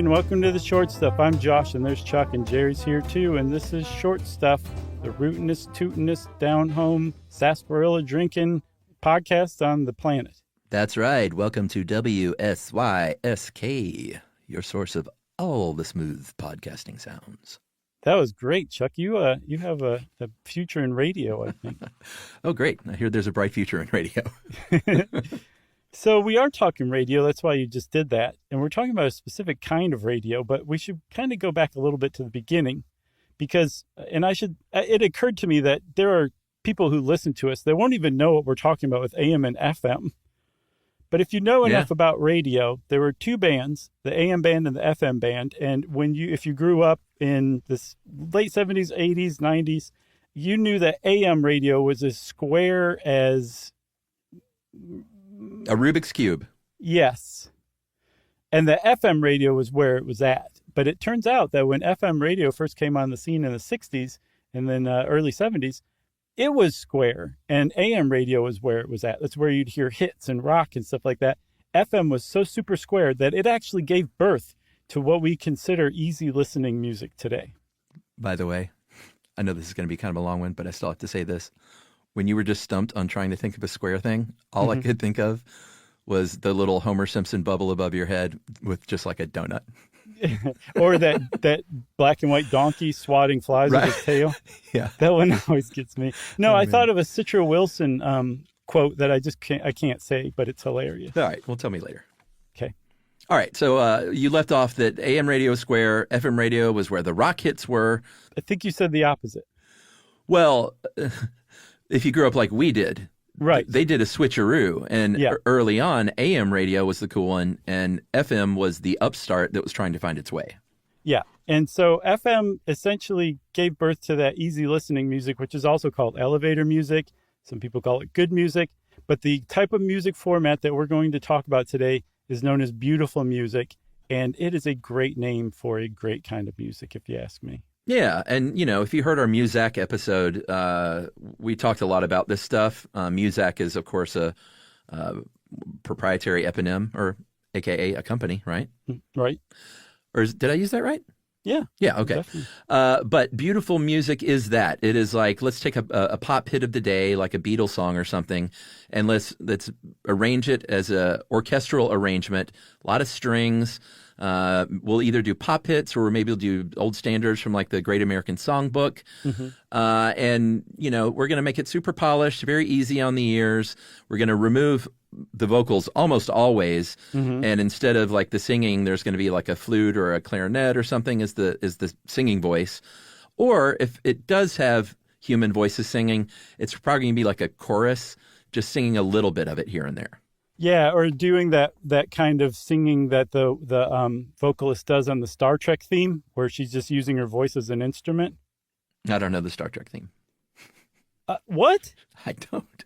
and welcome to the Short Stuff. I'm Josh, and there's Chuck, and Jerry's here too, and this is Short Stuff, the rootinest, tootinest, down-home, sarsaparilla drinking podcast on the planet. That's right. Welcome to WSYSK, your source of all the smooth podcasting sounds. That was great, Chuck. You have a future in radio, I think. Oh, great. I hear there's a bright future in radio. So we are talking radio. That's why you just did that. And we're talking about a specific kind of radio, but we should kind of go back a little bit to the beginning because, it occurred to me that there are people who listen to us, they won't even know what we're talking about with AM and FM. But if you know enough about radio, there were two bands, the AM band and the FM band. And if you grew up in the late 70s, 80s, 90s, you knew that AM radio was as square as a Rubik's Cube. Yes. And the FM radio was where it was at. But it turns out that when FM radio first came on the scene in the 60s and then early 70s, it was square, and AM radio was where it was at. That's where you'd hear hits and rock and stuff like that. FM was so super square that it actually gave birth to what we consider easy listening music today. By the way, I know this is going to be kind of a long one, but I still have to say this. When you were just stumped on trying to think of a square thing, all I could think of was the little Homer Simpson bubble above your head with just like a donut. Or that black and white donkey swatting flies with his tail. Yeah. That one always gets me. No, I thought of a Citra Wilson quote that I can't say, but it's hilarious. All right. Well, tell me later. Okay. All right. So you left off that AM radio was square, FM radio was where the rock hits were. I think you said the opposite. Well, if you grew up like we did. Right. They did a switcheroo, and early on, AM radio was the cool one, and FM was the upstart that was trying to find its way. Yeah. And so FM essentially gave birth to that easy listening music, which is also called elevator music. Some people call it good music. But the type of music format that we're going to talk about today is known as beautiful music, and it is a great name for a great kind of music, if you ask me. Yeah, and if you heard our Muzak episode, we talked a lot about this stuff. Muzak is, of course, a proprietary eponym, or AKA a company, right? Right. Or did I use that right? Yeah. Yeah, okay. But beautiful music is that. It is like, let's take a pop hit of the day, like a Beatles song or something, and let's arrange it as a orchestral arrangement, a lot of strings. We'll either do pop hits or maybe we'll do old standards from like the Great American Songbook. And, we're going to make it super polished, very easy on the ears. We're going to remove the vocals almost always. And instead of like the singing, there's going to be like a flute or a clarinet or something as the singing voice. Or if it does have human voices singing, it's probably going to be like a chorus, just singing a little bit of it here and there. Yeah, or doing that kind of singing that the vocalist does on the Star Trek theme, where she's just using her voice as an instrument. I don't know the Star Trek theme. What? I don't.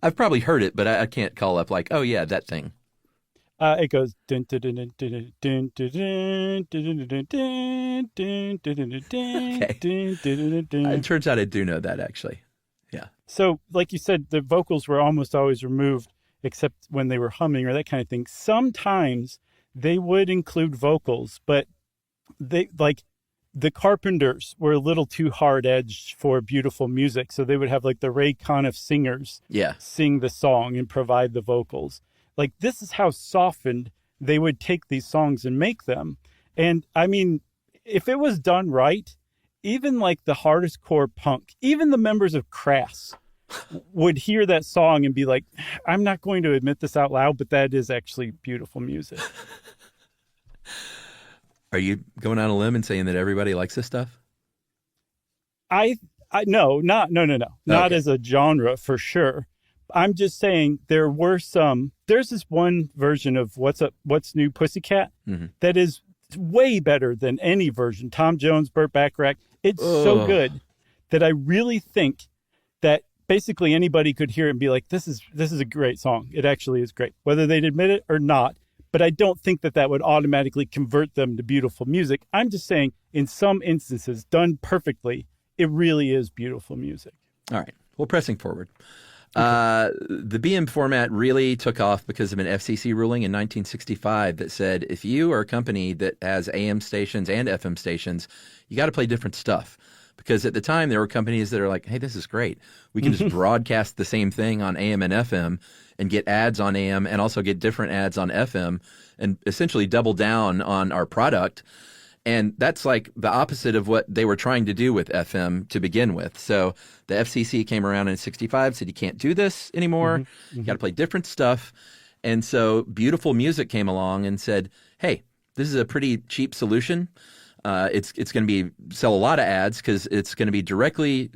I've probably heard it, but I can't call up like, oh yeah, that thing. It goes. Okay. It turns out I do know that actually. Yeah. So, like you said, the vocals were almost always removed, except when they were humming or that kind of thing. Sometimes they would include vocals, but the Carpenters were a little too hard-edged for beautiful music, so they would have like the Ray Conniff singers sing the song and provide the vocals. Like, this is how softened they would take these songs and make them. And, I mean, if it was done right, even like the hardest core punk, even the members of Crass would hear that song and be like, I'm not going to admit this out loud, but that is actually beautiful music. Are you going on a limb and saying that everybody likes this stuff? No, not as a genre for sure. I'm just saying there's this one version of What's New Pussycat that is way better than any version. Tom Jones, Burt Bacharach. It's so good that I really think that basically anybody could hear it and be like, this is a great song. It actually is great, whether they'd admit it or not. But I don't think that would automatically convert them to beautiful music. I'm just saying in some instances, done perfectly, it really is beautiful music. All right. Well, pressing forward. The BM format really took off because of an FCC ruling in 1965 that said if you are a company that has AM stations and FM stations, you got to play different stuff. Because at the time, there were companies that are like, hey, this is great. We can just broadcast the same thing on AM and FM and get ads on AM and also get different ads on FM and essentially double down on our product. And that's like the opposite of what they were trying to do with FM to begin with. So the FCC came around in 65, said you can't do this anymore. You got to play different stuff. And so Beautiful Music came along and said, hey, this is a pretty cheap solution. It's going to sell a lot of ads because it's going to be directly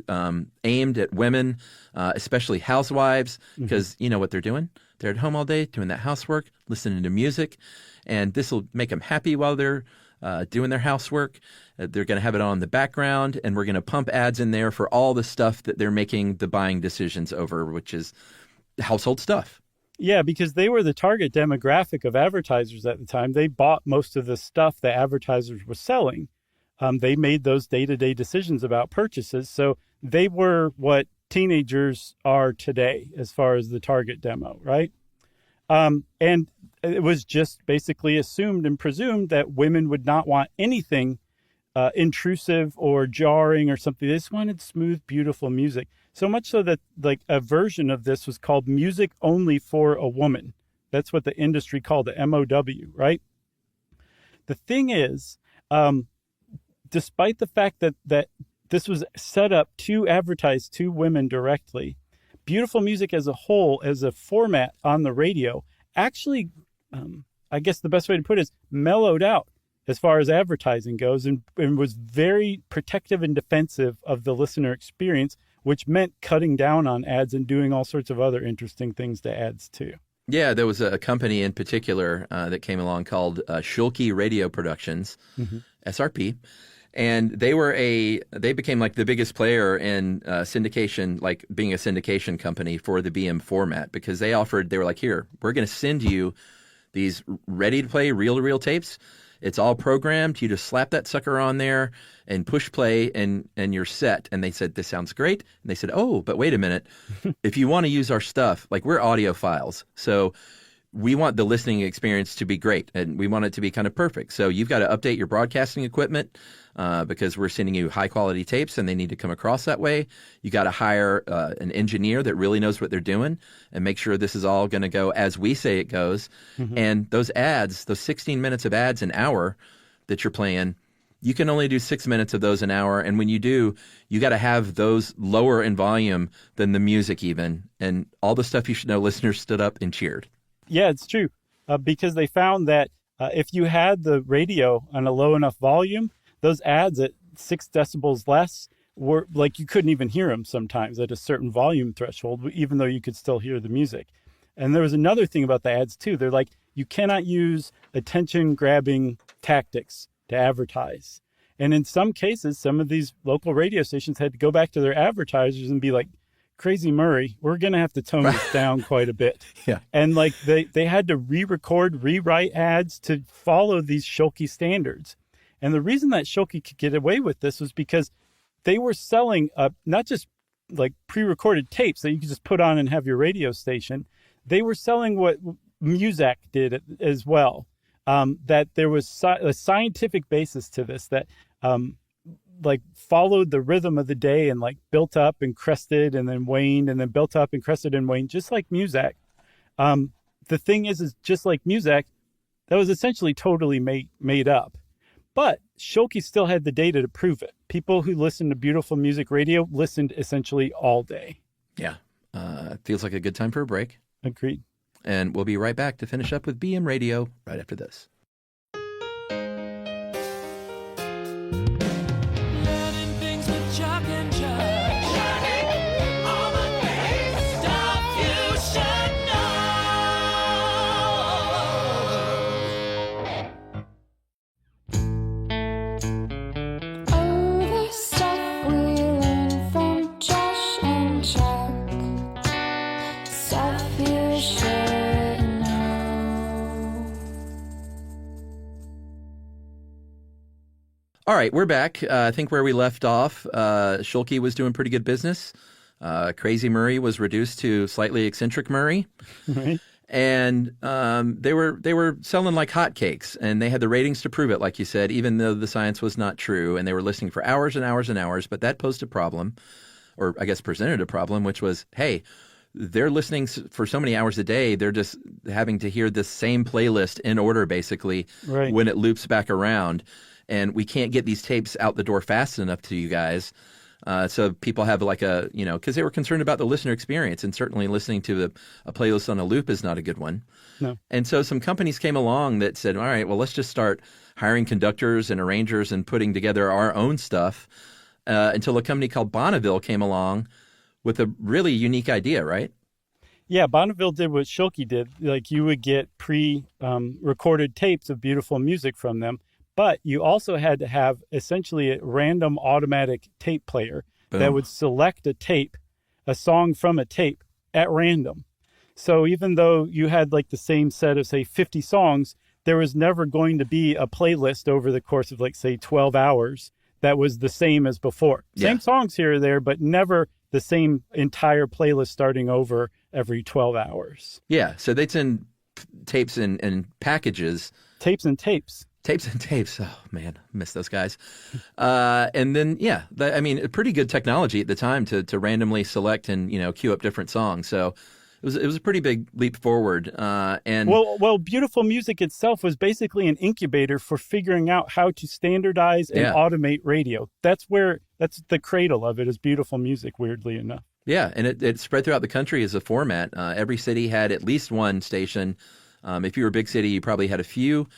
aimed at women, especially housewives, because you know what they're doing. They're at home all day doing that housework, listening to music, and this will make them happy while they're doing their housework. They're going to have it on in the background, and we're going to pump ads in there for all the stuff that they're making the buying decisions over, which is household stuff. Yeah, because they were the target demographic of advertisers at the time. They bought most of the stuff that advertisers were selling. They made those day-to-day decisions about purchases. So they were what teenagers are today as far as the target demo, right? And it was just basically assumed and presumed that women would not want anything intrusive or jarring or something. They just wanted smooth, beautiful music. So much so that like a version of this was called Music Only for a Woman. That's what the industry called it, MOW, right? The thing is, despite the fact that this was set up to advertise to women directly, Beautiful Music as a whole, as a format on the radio, actually, I guess the best way to put it is mellowed out as far as advertising goes and was very protective and defensive of the listener experience, which meant cutting down on ads and doing all sorts of other interesting things to ads too. Yeah, there was a company in particular that came along called Schulke Radio Productions, SRP, and they became like the biggest player in syndication, like being a syndication company for the BM format, because they were like, here, we're going to send you these ready to play reel-to-reel tapes. It's all programmed. You just slap that sucker on there and push play and you're set. And they said, this sounds great. And they said, oh, but wait a minute. If you want to use our stuff, like we're audiophiles. So we want the listening experience to be great and we want it to be kind of perfect. So you've got to update your broadcasting equipment because we're sending you high quality tapes and they need to come across that way. You got to hire an engineer that really knows what they're doing and make sure this is all going to go as we say it goes. And those ads, those 16 minutes of ads an hour that you're playing, you can only do 6 minutes of those an hour. And when you do, you got to have those lower in volume than the music even. And all the stuff you should know, listeners stood up and cheered. Yeah, it's true. Because they found that if you had the radio on a low enough volume, those ads at 6 decibels less were like you couldn't even hear them sometimes at a certain volume threshold, even though you could still hear the music. And there was another thing about the ads too. They're like, you cannot use attention grabbing tactics to advertise. And in some cases, some of these local radio stations had to go back to their advertisers and be like, Crazy Murray, we're going to have to tone this down quite a bit. Yeah. And like they had to re-record, rewrite ads to follow these Schulke standards. And the reason that Schulke could get away with this was because they were selling not just like pre-recorded tapes that you could just put on and have your radio station. They were selling what Muzak did as well. That there was a scientific basis to this that like followed the rhythm of the day and like built up and crested and then waned and then built up and crested and waned, just like Muzak. The thing is just like Muzak, that was essentially totally made up. But Schulke still had the data to prove it. People who listened to Beautiful Music Radio listened essentially all day. Yeah. Feels like a good time for a break. Agreed. And we'll be right back to finish up with BM Radio right after this. All right, we're back. I think where we left off, Schulke was doing pretty good business. Crazy Murray was reduced to Slightly Eccentric Murray. Right. And they were selling like hotcakes, and they had the ratings to prove it, like you said, even though the science was not true. And they were listening for hours and hours and hours. But that posed a problem, or I guess presented a problem, which was, hey, they're listening for so many hours a day. They're just having to hear the same playlist in order, basically, Right. when it loops back around. And we can't get these tapes out the door fast enough to you guys. So people have like because they were concerned about the listener experience, and certainly listening to a playlist on a loop is not a good one. No. And so some companies came along that said, all right, well, let's just start hiring conductors and arrangers and putting together our own stuff until a company called Bonneville came along with a really unique idea, right? Yeah, Bonneville did what Schilke did. Like, you would get recorded tapes of beautiful music from them, but you also had to have essentially a random automatic tape player Boom. that would select a song from a tape at random. So even though you had like the same set of, say, 50 songs, there was never going to be a playlist over the course of, like, say, 12 hours that was the same as before. Yeah. Same songs here or there, but never the same entire playlist starting over every 12 hours. Yeah, so they'd send tapes and packages. Tapes and tapes. Tapes and tapes. Oh, man, I miss those guys. And then, a pretty good technology at the time to randomly select and, queue up different songs. So it was a pretty big leap forward. Well, Beautiful Music itself was basically an incubator for figuring out how to standardize and automate radio. That's the cradle of it, is Beautiful Music, weirdly enough. Yeah, and it spread throughout the country as a format. Every city had at least one station. If you were a big city, you probably had a few.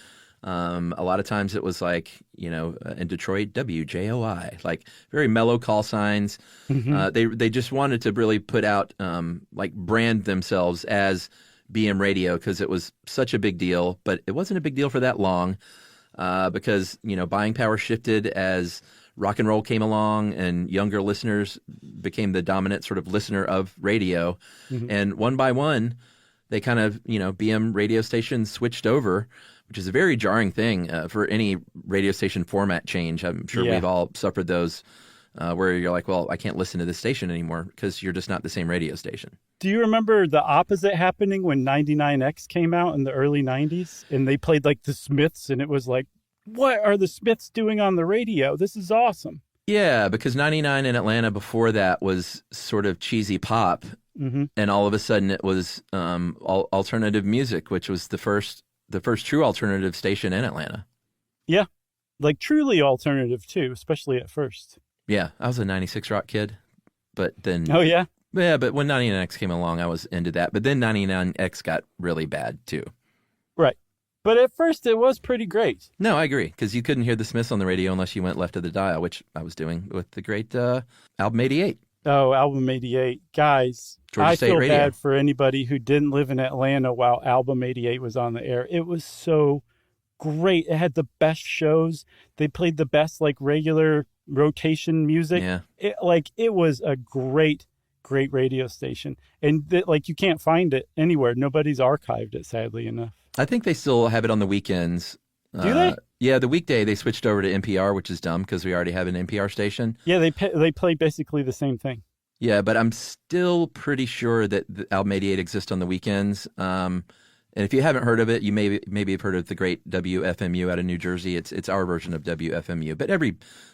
A lot of times it was like, in Detroit, WJOI, like very mellow call signs. Mm-hmm. They just wanted to really put out, brand themselves as BM Radio, because it was such a big deal, but it wasn't a big deal for that long, because, buying power shifted as rock and roll came along and younger listeners became the dominant sort of listener of radio. Mm-hmm. And one by one, they kind of, BM radio stations switched over, which is a very jarring thing for any radio station format change. I'm sure we've all suffered those where you're like, well, I can't listen to this station anymore because you're just not the same radio station. Do you remember the opposite happening when 99X came out in the early 90s and they played like the Smiths, and it was like, what are the Smiths doing on the radio? This is awesome. Yeah, because 99 in Atlanta before that was sort of cheesy pop. Mm-hmm. And all of a sudden it was alternative music, which was the first true alternative station in Atlanta. Yeah, like truly alternative too, especially at first. Yeah, I was a 96 rock kid, but then... Oh, yeah? Yeah, but when 99X came along, I was into that. But then 99X got really bad too. Right. But at first it was pretty great. No, I agree, because you couldn't hear the Smiths on the radio unless you went left of the dial, which I was doing with the great Album 88. Oh, Album 88. Guys, Georgia I State feel Radio. bad for anybody who didn't live in Atlanta while Album 88 was on the air. It was so great. It had the best shows. They played the best, like, regular rotation music. Yeah. It was a great radio station. And, you can't find it anywhere. Nobody's archived it, sadly enough. I think they still have it on the weekends. Do they? Yeah, the weekday they switched over to NPR, which is dumb because we already have an NPR station. Yeah, they play basically the same thing. Yeah, but I'm still pretty sure that the Album 88 exists on the weekends. And if you haven't heard of it, you maybe have heard of the great WFMU out of New Jersey. It's our version of WFMU, but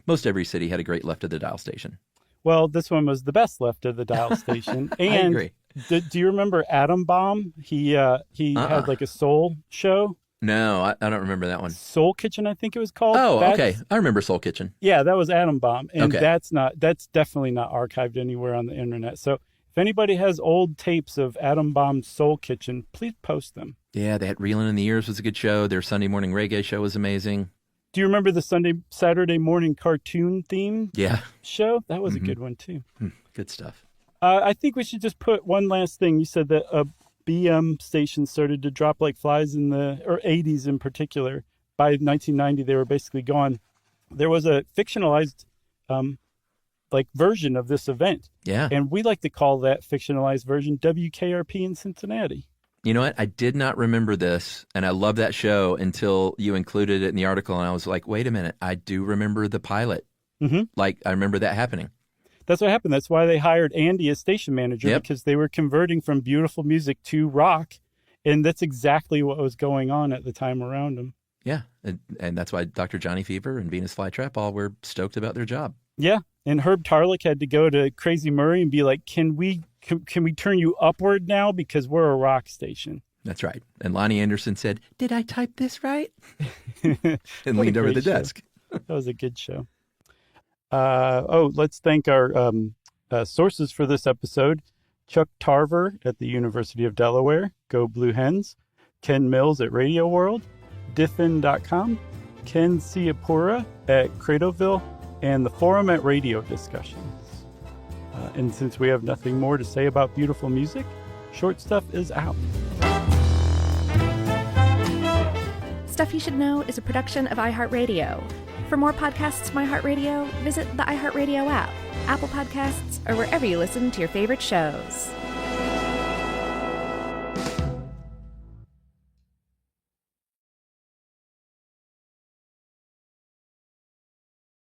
most every city had a great left of the dial station. Well, this one was the best left of the dial station. And I agree. Do you remember Atom Bomb? He had like a soul show. No, I don't remember that one. Soul Kitchen, I think it was called. Oh, okay. I remember Soul Kitchen. Yeah, that was Atom Bomb. And Okay. that's definitely not archived anywhere on the internet. So if anybody has old tapes of Atom Bomb's Soul Kitchen, please post them. Yeah, they had Reelin' in the Years was a good show. Their Sunday morning reggae show was amazing. Do you remember the Saturday morning cartoon theme Yeah. show? That was a good one too. Good stuff. I think we should just put one last thing. You said that a BM station started to drop like flies in the 80s in particular. By 1990, they were basically gone. There was a fictionalized version of this event. Yeah. And we like to call that fictionalized version WKRP in Cincinnati. You know what? I did not remember this, and I love that show until you included it in the article, and I was like, wait a minute, I do remember the pilot. Mm-hmm. Like, I remember that happening. That's what happened. That's why they hired Andy as station manager, because they were converting from beautiful music to rock. And that's exactly what was going on at the time around them. Yeah. And that's why Dr. Johnny Fever and Venus Flytrap all were stoked about their job. Yeah. And Herb Tarlick had to go to Crazy Murray and be like, can we turn you upward now? Because we're a rock station. That's right. And Lonnie Anderson said, "Did I type this right?" and leaned over the desk. That was a good show. Let's thank our sources for this episode. Chuck Tarver at the University of Delaware, Go Blue Hens. Ken Mills at Radio World, Diffin.com. Ken Ciapura at Cradleville, and the forum at Radio Discussions. And since we have nothing more to say about beautiful music, Short Stuff is out. Stuff You Should Know is a production of iHeartRadio. For more podcasts from iHeartRadio, visit the iHeartRadio app, Apple Podcasts, or wherever you listen to your favorite shows.